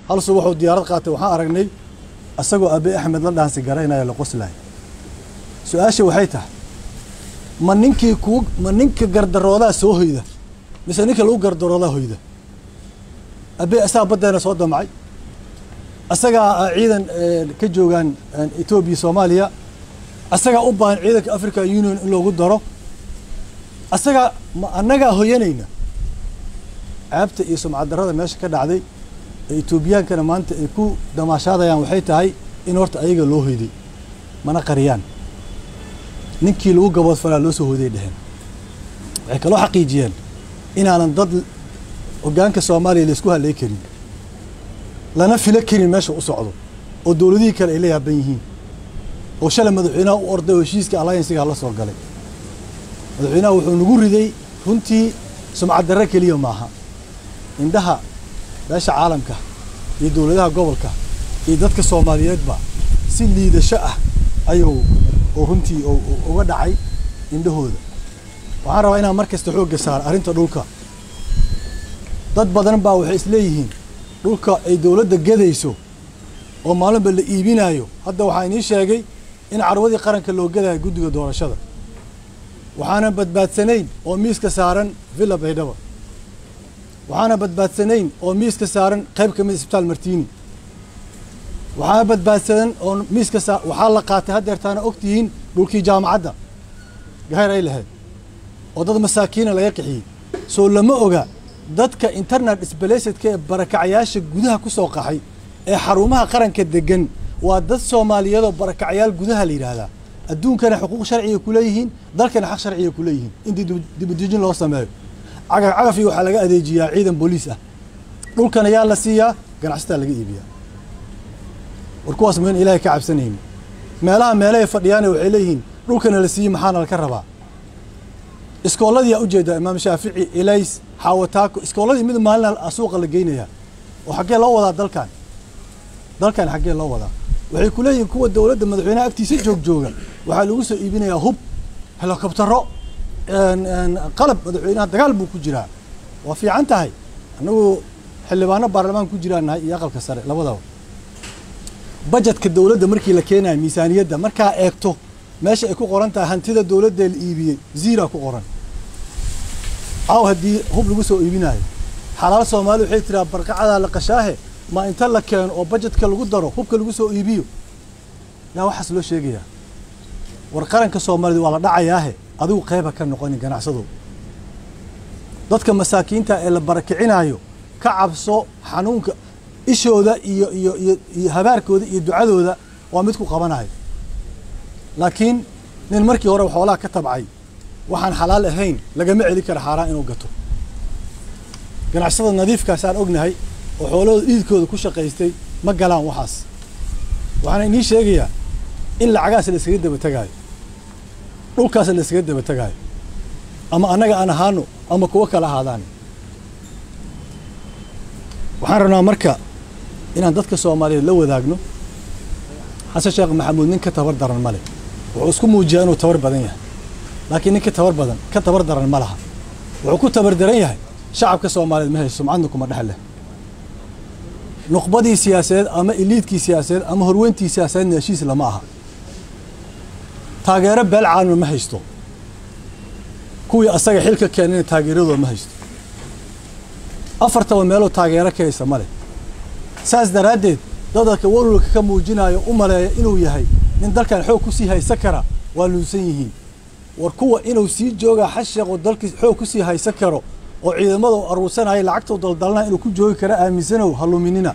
hal subax oo diyaarad qaatay waxaan aragnay asagoo Abiy Ahmed la dhaansi garaynaya la qoslay su'aasha waxay tahay ma ninka gardarooda soo hoyda mise ninka lagu gardarooda hoyda Abiy asaa badeena soo damcay asaga ciidan ka joogan Ethiopia Soomaaliya asaga u baahan ciidanka Africa Union in loogu daro asaga anaga hoyanayna aabta iyo sumcad darrada meesha ka dhacday Ethiopiankana maanta ay ku damaashadayaan waxay tahay in horta ayaga loo hoyday mana qariyaan ninkii lagu gabood falaa loo soo hoyday dhahan waxay kala xaqiijiyeen in aanan dad hoggaanka Soomaaliya la isku halay karin lana fila karin meesha u socdo oo dawladihii kale ay la yaaban yihiin oo shalay madaxweynaha u orday heshiiska alliance-ga la soo galay madaxweynaha wuxuu nagu riday runtii sumcad darro kaliya maaha indhaha beesha caalamka iyo dawladaha gobolka iyo dadka Soomaaliyeedba si liidasho ah ayuu runtii uga dhacay indhahooda waxaan rabaa inaan markasta xoog saar arinta dhulka dad badan baa waxay isleeyihiin dhulka ay dawladda gadayso oo maalinba la iibinayo hadda waxaan inii sheegay in carwadii qaranka loo gadayo guddiga doorashada waxaana badbaadsanayn oo miiska saaran Villa Baydhabo waxaana badbaadsanayn oo miiska saaran qayb ka mid isbitaal Martini waxaana badbaadsan oo miiska waxaa la qaatay hadeertaana ogtihiin dhulkii jaamacadda gaar ay lahayd oo dad masaakiin laga qixiyay soo lama oga dadka internet displaced ka barakacayaasha gudaha ku soo qaxay ee xarumaha qaranka degan waa dad Soomaaliyeed oo barakacayaal gudaha la yiraahdaa adduunkana xuquuq sharci ku leeyihiin dalkana xaq sharci ku leeyihiin intii dib loo sameeyo cagaf waxa laga adeejiyaa ciidan booliis ah dhulkana yaa la siiyaa ganacsatada laga iibiyaa warkuwaas meen Ilaahay ka cabsanayeen meelaha fadhiyaan waxay leeyihiin dhulkana la siiyay maxaana la ka rabaa iskooladii u jeeda Imaam Shaafici Ilays Xawataako iskooladii mid maalin suuqa la geynaya oo xagee loo wadaa dalkan xagee loo wadaa waxay ku leeyihiin kuwa dawladda madaxweynaha agtiisa jooga waxa lagu soo iibinayaa hub helicoptero qalab madaxweynaha dagaal buu ku jiraa waa fiican tahay anagu xildhibaano baarlamaan ku jiraanahay iyo aqalka sare labadaba budgetka dawladda markii la keenay miisaaniyadda marka eegto meesha ay ku qoran tahay hantida dawladda la iibiyay zero ku qoran aw hadii hub lagu soo iibinayo xalaal Soomaali waxay tiraa barqacada la qashaahe ma inta la keen oo budgetka lagu daro hubka lagu soo iibiyo yaa waxaas loo sheegaya war qaranka Soomaaliyeed waa la dhacayaa adigu qayb ka noqon ganacsado dadka masaakiinta ee la barakicinayo ka cabso xanuunka ishooda iyo habaarkooda iyo ducadooda waa mid ku qabanayo laakiin nin markii hore xoolaha ka tabcay waxaan xalaal ahayn lagama celi karo xaraan inuu gato ganacsada nadiifkaas aan ognahay oo xoolahooda iidkooda ku shaqaystay ma galaan waxaas waxaan inii sheegayaa in lacagaas la iskaga daba tagaayo dhulkaas la iskaga daba tagaayo ama anaga aan ahaano ama kuwa kala ahaadaan waxaan rabnaa marka inaan dadka Soomaaliyeed la wadaagno Xasan Sheekh Maxamuud nin ka tabar daran male wuxuu isku muujiyaa inuu tabar badan yahay laakiin ninka tabar daran ma laha wuxuu ku tabar daran yahay shacabka Soomaaliyeed ma hayso macna kuma dhaxle nuqbadii siyaasadeed ama eliidkii siyaasadeed ama horweyntii siyaasadeed heshiis lama aha taageero balcaan ma haysto kuwii asaga xilka keenay taageeradooda ma haysto afartaba meelo taageero ka haysta male saas daraadeed dadka walwalka ka muujinayo u maleeyo inuu yahay nin dalkan xoog ku sii haysan kara waa luusan yihiin war kuwa inuu sii jooga xasheeq oo dalkiis xoog ku sii haysan karo oo ciidamada aruursanaya lacagta daldalna inuu ku joogi kara aaminsanow haluminina